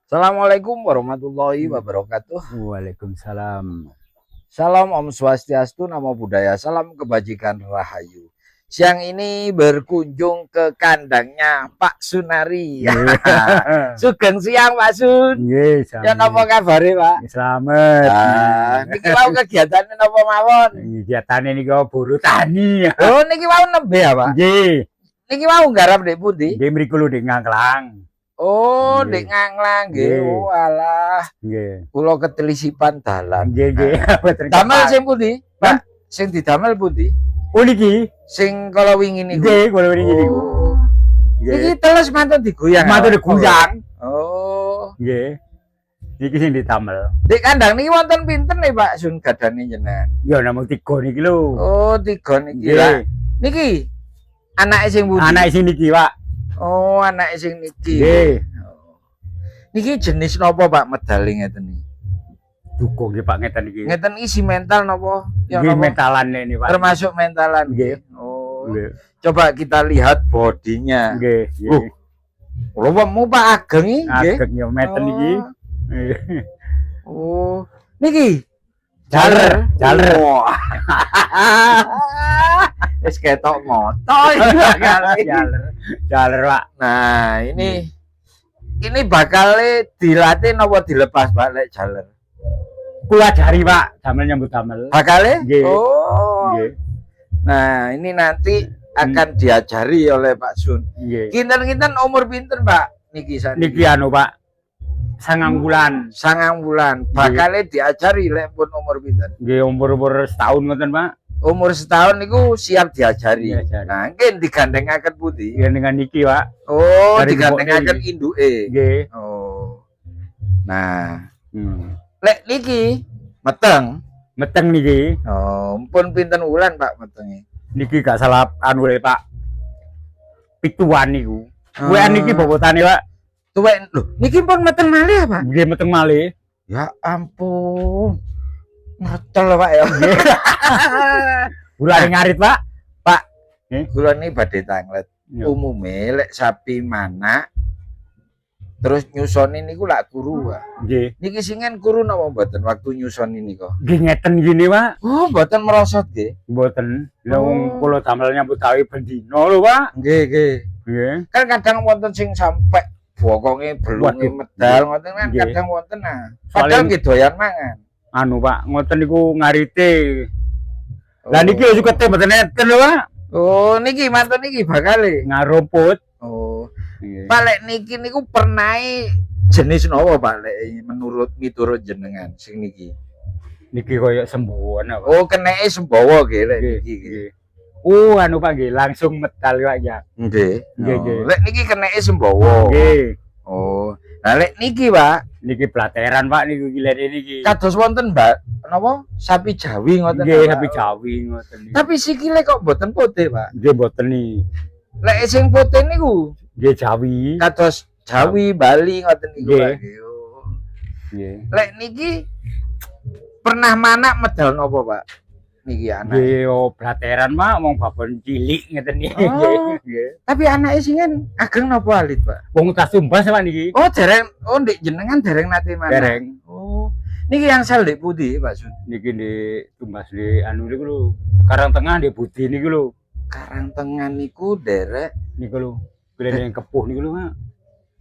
Assalamualaikum warahmatullahi wabarakatuh. Waalaikumsalam. Salam Om Swastiastu, Namo Buddhaya, salam kebajikan rahayu. Siang ini berkunjung ke kandangnya Pak Sunari. Sugeng siang Pak Sun. Nggih, Ya napa kabare Pak? Selamat. Niki mau kegiatane napa mawon? Kegiatane niku buru tani. Oh niki mau nembe ya Pak? Nggih. Niki mau nggarap ndek pundi? Nggih mriku lho Dik Ngangklang. Oh, Nggih. ndek Nganglang nggih. Nggih. Oh alah, Nggih. kula ketelisipan dalan. Nggih nggih. Damel sing pundi? Pak, sing didamel pundi? Oh niki. Sing kala wingi niku. Nggih, kula wingi niku. Oh. Nggih. Iki teles mantun digoyang. Mantun digoyang. Oh. Nggih. Niki sing ditamel. Dik kandang niki wonten pinten nih Pak Sun gadane jenengan? Ya namung 3 niki lho. Oh, 3 niki. Nggih. Lah. Niki anake sing pundi? Anake sing niki, Pak. Oh, anake sing niki. Nggih. Oh. Niki jenis napa Pak medale ngeten iki? Duko nggih Pak ngeten iki. Ngeten isi mental napa? Ya Nggih napa? mentalan ini, Pak. Termasuk mentalan. Nggih. Oh. Nggih. Coba kita lihat bodinya. Nggih, nggih. Kula wemu Pak ageng iki nggih. Ageng ya meten iki. Oh. Niki Jaler. Wah. Wis ketok moto iki. Jaler, Pak. Nah, ini bakal dilatih napa dilepas Pak lek jaler? Kula ajari, Pak, damel nyambut damel. Bakal? Nggih. Oh. Nggih. Nah, ini nanti akan diajari oleh Pak Sun. Nggih. Kinten-kinten umur pinten, Pak? Niki saniki. Niki anu, Pak. 9 bulan. 9 bulan. Bakal diajari lek pun umur pinten? Nggih, umur setahun ngoten, Pak. Umur setahun niku siap diajari. Diajari. Nah, mungkin digandengaken pundi? Nggih dengan niki, Pak. Oh, Dari digandengaken gemboknya induke. Nggih. Oh. Nah, Hmm. lek niki meteng. Meteng niki. Oh, pun pinten wulan Pak metenge? Niki gak salah anu le, Pak. Pituan niku. Oh. Kuwi niki bobotane, Pak. Tuwek lho, niki pun meteng malih ya, Pak? Nggih meteng malih. Ya ampun. Ngecel Pak ya. Bulane ngarit, Pak. Pak, Nggih. kula ini badhe tanglet. Ya. Umume lek sapi mana terus nyusoni niku lak kuru, Pak. Nggih. Niki singen kuru napa mboten waktu nyusoni nika? Nggih ngeten gini, Pak. Oh, mboten merosot nggih. Mboten. Lah Oh. wong kula damel nyambut gawe bendina lho, Pak. Nggih, nggih. Nggih. Kan kadang wonten sing sampai bokonge belunge Waduh. medal ngoten kan Nggih. kadang wonten nah. Soalnya- Padahal nggih doyan mangan. Anu, Pak, ngoten niku ngarite. Lah Oh. niki yo sukete mboten enten lho, Pak. Oh, niki mantun niki bakale. Ngarumput. Oh. Nggih. Pak lek niki niku pernah jenis napa Pak lek menurut miturut jenengan sing niki? Niki koyo sembuhan apa. Oh, keneke sembawa nggih lek Nggih, niki nggih. nggih. Anu Pak nggih, langsung medal Pak ya. Nggih. Nggih, Oh, nggih. lek niki keneke sembawa. Nggih. Oh. Nah lek niki Pak, Niki blateran Pak niku gilene niki. kados wonten Mbak napa sapi Jawi ngoten. Nggih, Pak? sapi Jawi ngoten niku. Tapi sikile kok mboten putih, Pak. Nggih mboten ni. Lek sing putih niku Nggih Jawi. kados Jawi, Bali ngoten niku, Nggih. Pak. Oh. Nggih. Lek niki pernah manak medal napa, Pak? Niki anak. Nggih, oh blateran Pak, wong babon cilik ngeten niki. Oh. Nggih. Tapi anake singen ageng napa alit, Pak? Wong tas tumbas Pak niki. Oh, dereng ndek jenengan dereng nate manak. Dereng. Oh. Niki yang sel ndek pundi, Pak Sun? Niki di tumbas di anu niku lho. Karang Tengah di Budi niku lho. Karang Tengah niku derek Niku lho. Gilene kepuh niku lho, Pak.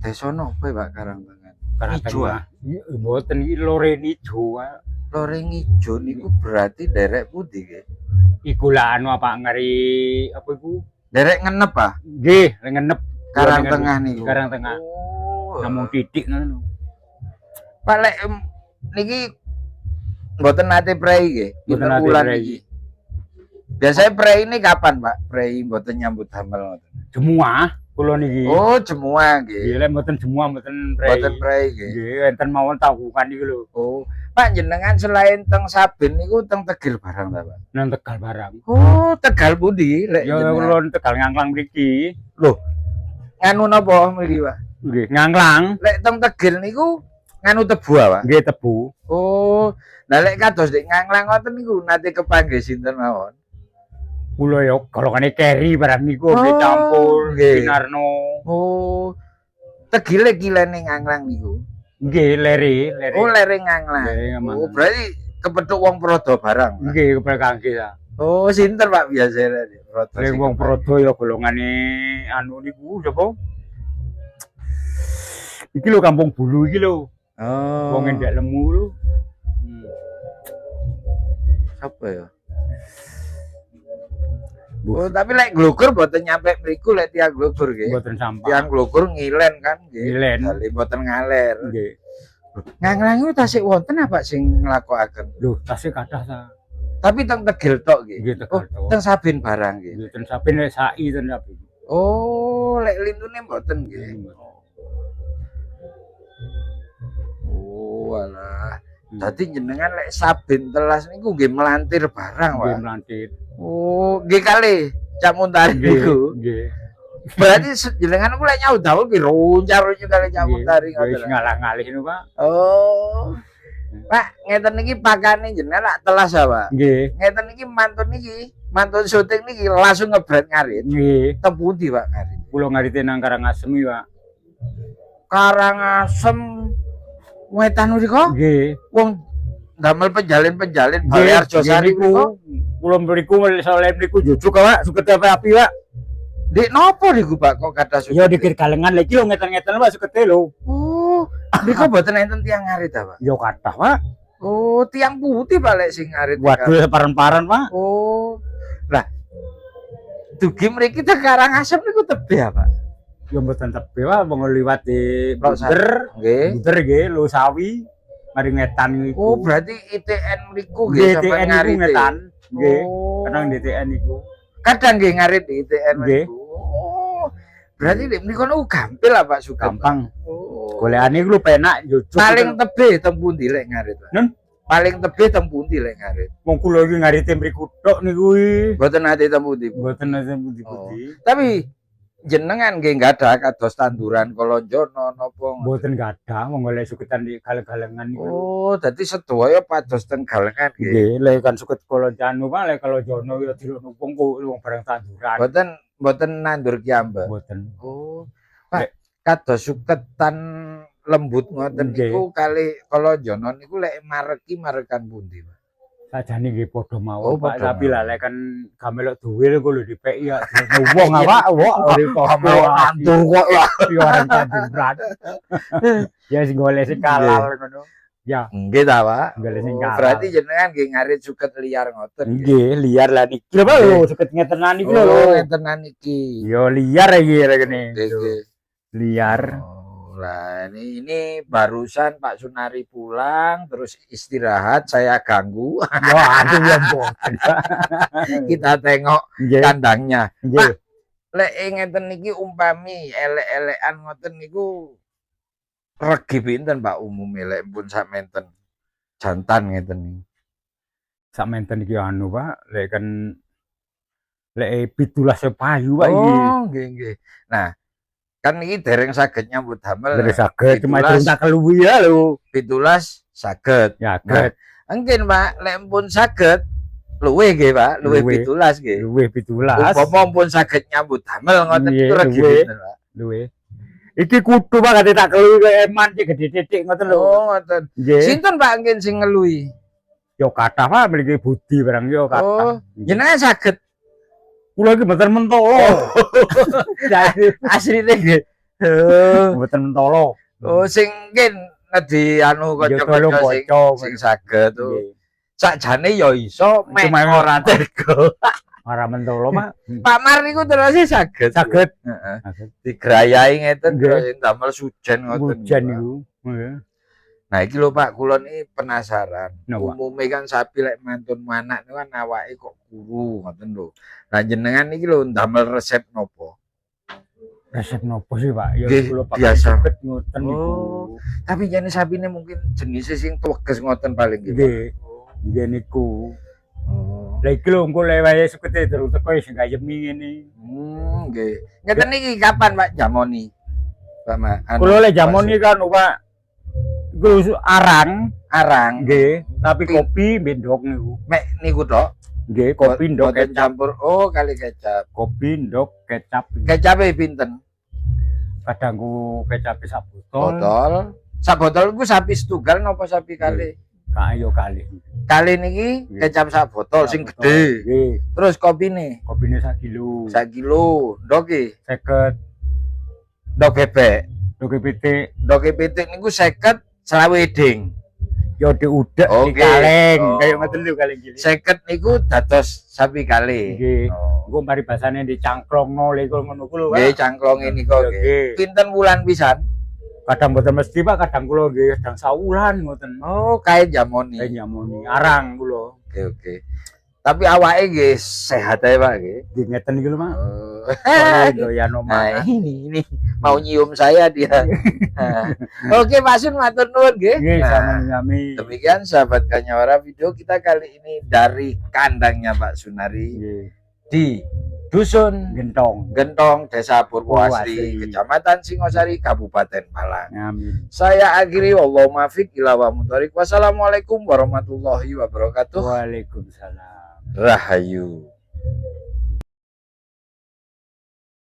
desa napa, Pak, Karang Tengah? Karang Ijo, Tengah. Mboten iki lore ijo, Pak. Loreng ijo niku berarti derek pundi, nggih? Iku lah anu apa ngari apa iku? Derek ngenep, Pak. Nggih, ngenep Karang Tengah niku. Karang Tengah. Oh. Namung titik ngono. Pak lek niki mboten nate prei nggih. Mboten Pinten nate wulan prei. niki? Biasanya prei ini kapan, Pak? Prei mboten nyambut damel ngoten. Semua kula niki. Oh, jemua nggih. Nggih, lek mboten semua mboten prei. Mboten prei nggih. Nggih, enten mawon tahukan niku lho. Oh, Pak jenengan selain teng Saben niku teng Tegir barang ta, Pak? Nang Tegal barang. Oh, Tegal pundi lek Ya jenengan? kula Tegal Ngangklang mriki. Nganu napa mriki, Pak? Nggih, Ngangklang. Lek teng Tegir niku nganu tebu Pak. Nggih tebu. Oh, lah lek kados nek nganglang ngoten niku nate kepanggih sinten mawon? Kula ya golongane keri barang niku Oh, nggih campur nggih. Kinarno. Oh, tegile kilene nganglang niku. Nggih lere. Oh, lereng nganglang. Lereng Oh, nganglang. berarti kepethuk wong Prodo barang. Pak. Nggih kepekangge ta. Oh, sinten Pak biasane Prodo? Lek sing wong kepanggih? Prodo ya golongane anu niku sapa? Iki lho Kampung Bulu iki lho. Oh. Wong endek lemu lho. Apa ya? Oh, tapi lek glogur mboten nyampe mriku lek tiang glogur nggih. Mboten sampah. Tiang glogur ngilen kan nggih. Ngilen. Kali mboten ngaler. Nggih. Nganglang iku tasik wonten apa sing nglakokaken? Lho, tasih kathah ta. Tapi teng Tegel tok nggih. Nggih Oh, tegal to. teng Saben barang nggih. Nggih ten saben lek sai ten saben. Oh, lek lintune mboten nggih. Oh, alah. Dadi jenengan lek Saben telas niku nggih melantir barang, Nggih Pak. melantit. Oh, nggih kali Cak Muntari niku. Nggih. Berarti jenengan ku lek nyaut dawuh ki runcar-runcar kali Cak Muntari Wis ngoten. ngalah-ngalih niku, Pak. Oh. Pak, ngeten iki pakane jenengan lak telas ya, Pak. Nggih. Ngeten iki mantun syuting niki langsung ngebret ngarit. Nggih. Teng pundi, Pak, ngarit? Kula ngarite nang Karangasem iki, Pak. Karangasem wetan mriko Nggih. wong damel penjalin-penjalin Nggih, Balai Arjosari niku. mriko. Kula mriku soleh mriku jujuk, Pak. Suket api, Pak. Dik nopo niku, Pak, kok kathah syuting? Ya dikir galengan lagi lho ngeten-ngeten Pak sukete lho. Oh, niku mboten enten tiang ngarit ta, Pak? Ya kathah, Pak. Oh, tiang putih Pak lek sing ngarit. Waduh separan-paran, Pak. Oh. Lah. Dugi mriki teng Karangasem niku tebih ya, Pak? Ya mboten tebe, Pak, wong liwat di Lok Bunder. Nggih. Bunder nggih, Lho Sawi. Mari ngetan Oh, niku. berarti ITN mriku Nggih, nggih sampeyan TN niku ngarit. ngetan. Nggih. Oh. Kadang di TN niku. Kadang nggih ngarit di ITN Nggih. mriku. Oh. Berarti nek mriku niku gampil lah Pak Sugeng. Gampang. Oh. Golekane iku lho penak jujuk. Paling tebih teng pundi lek ngarit, Pak? Nun? Paling tebih teng pundi lek ngarit? wong kula iki ngarite mriku tok niku iki. Mboten ate teng pundi. Mboten ate pundi-pundi. Tapi jenengan nggih gadah kados tanduran kolonjono napa? Mboten gadah wong golek suketan di galeng-galengan niku. Oh, dadi sedaya pados teng galengan nggih. Nggih, lek kan suket kolonjanu Pak, lek kalonjono ya diluk wong wong barang tanduran. Mboten nandur kiambak. Mboten. Oh. Pak, kados suketan lembut ngoten Nggih. niku kali kolonjono niku lek marekan pundi, Pak? Sajane nggih padha Oh, mawon Pak, padha tapi lah mawon. lek kan gamelok duwe lho kulo dipeki ya wong awak wong Nandur kok lah. ya orang tanduran. Ya sing golek sing kalal ngono. Ya, Nggih ta, Pak? golek sing Oh, kalal. berarti jenengan nggih ngarit suket liar ngoten. Nggih, liar lah niki. Lho Pak lho, suket ngetenan iki lho. Oh, ngentenan iki. Yo liar iki kene. Nggih, nggih. Liar. Oh, lah ini barusan Pak Sunari pulang terus istirahat saya ganggu. Yo aduh ya mboten. Kita tengok Nggih, kandangnya. nggih. Lek ngeten niki umpami elek-elekan ngoten niku regi pinten Pak umume lek pun samenten jantan ngeten niki. Sak menten iki anu Pak, lek kan lek 17 payu Pak iki. Oh, nggih nggih. Nah, kan iki dereng saged nyambut damel. Dari saged cuma 17. durung tak keluwi ya lho. 17 saged. Ya, Nah, Engkin Pak, lek pun saged luwih nggih Pak, luwih Luwih. 17 nggih. luwih 17. Umpama pun saged nyambut damel ngoten Iya, niku regi luwih. pinten Pak? Luwih. Iki kudu Pak kate tak keluwi kaya eman iki gede titik ngoten lho. Oh, ngoten. Nggih. Sinten Pak engkin sing ngeluhi? Yo kathah Pak mriki budi barang yo Oh, kathah. jenengan saged Kula iki mboten mentolo. Jadi asline nggih. Oh, mboten mentolo. oh sing engkin ngedi anu Yo kanca-kanca tolong sing bocah. sing saged. Oh. Nggih. Sakjane ya iso mek Cuma ora tega. Ora mentolo Pak. Pak Mar niku terus saged. Saged. Heeh. Saged. Digrayai ngeten Nggih. terus damel sujen ngoten. Hujan Pak. niku. Nggih. Nah iki lho Pak, kula niki penasaran. Napa? Umume kan sapi lek mantun manak niku kan awake kok kuru ngoten lho. Lah jenengan niki lho ndamel resep nopo? Resep nopo sih Pak? Ya Nggih, kula pakai biasa. suket ngoten niku. Oh. Tapi jane sapine mungkin jenisnya sing tuweges ngoten paling nggih. Pak. Nggih. Nggih niku. Oh. Lah iki lho engko lek wae sukete durung teko sing gayemi ngene. Nggih. Ngeten niki kapan Pak jamoni? Pak Ma. anu, Kula lek jamon iki kan Pak Iku arang arang. nggih, tapi kopi ndok niku. Mek niku tok. Nggih, kopi ndok Boten kecap. campur. Oh, kali kecap. Kopi ndok kecap. Kecape pinten? Kadang ku kecap sak botol. Botol. Sak botol ku sapi setunggal napa sapi kali? Kayo kali. Kali niki Nggih. kecap sak botol sing gede. Nggih. Terus kopine Kopine 1 kilo. 1 kilo. Ndoke, 50 ndok bebek. ndoke pitik. Ndoke pitik niku 50 selawe ding. Yo diudek Oke. di kaleng, Oh. kayak ngoten lho kaleng cilik. 50 niku dados sapi kali. Nggih. Oh. Engko mari basane dicangklongno lho ngono ku lho, Pak. Nggih, cangklonge nika nggih. Nggih. Pinten wulan pisan? Kadang mboten mesti, Pak, kadang kula nggih kadang sawulan ngoten. Oh, kae jamoni. Kayak nyamoni arang kula. Oke, oke. Tapi awake nggih sehat ae, Pak nggih. Nggih ngeten iki lho, Pak. Oh. Soale doyan Nah, omahan. ini mau nyium saya dia. Nah. Oke, Pak Sun matur nuwun nggih. Nggih, Nah, sami-sami. demikian sahabat Kanyawara, video kita kali ini dari kandangnya Pak Sunari Nggih, di Dusun gentong. Gentong, Desa Purwoasri, Purwoasri. Kecamatan Singosari, Kabupaten Malang. Amin. Saya akhiri, wallahumma fiq ila wa muthoriq. Wassalamualaikum warahmatullahi wabarakatuh. Waalaikumsalam. Rahayu.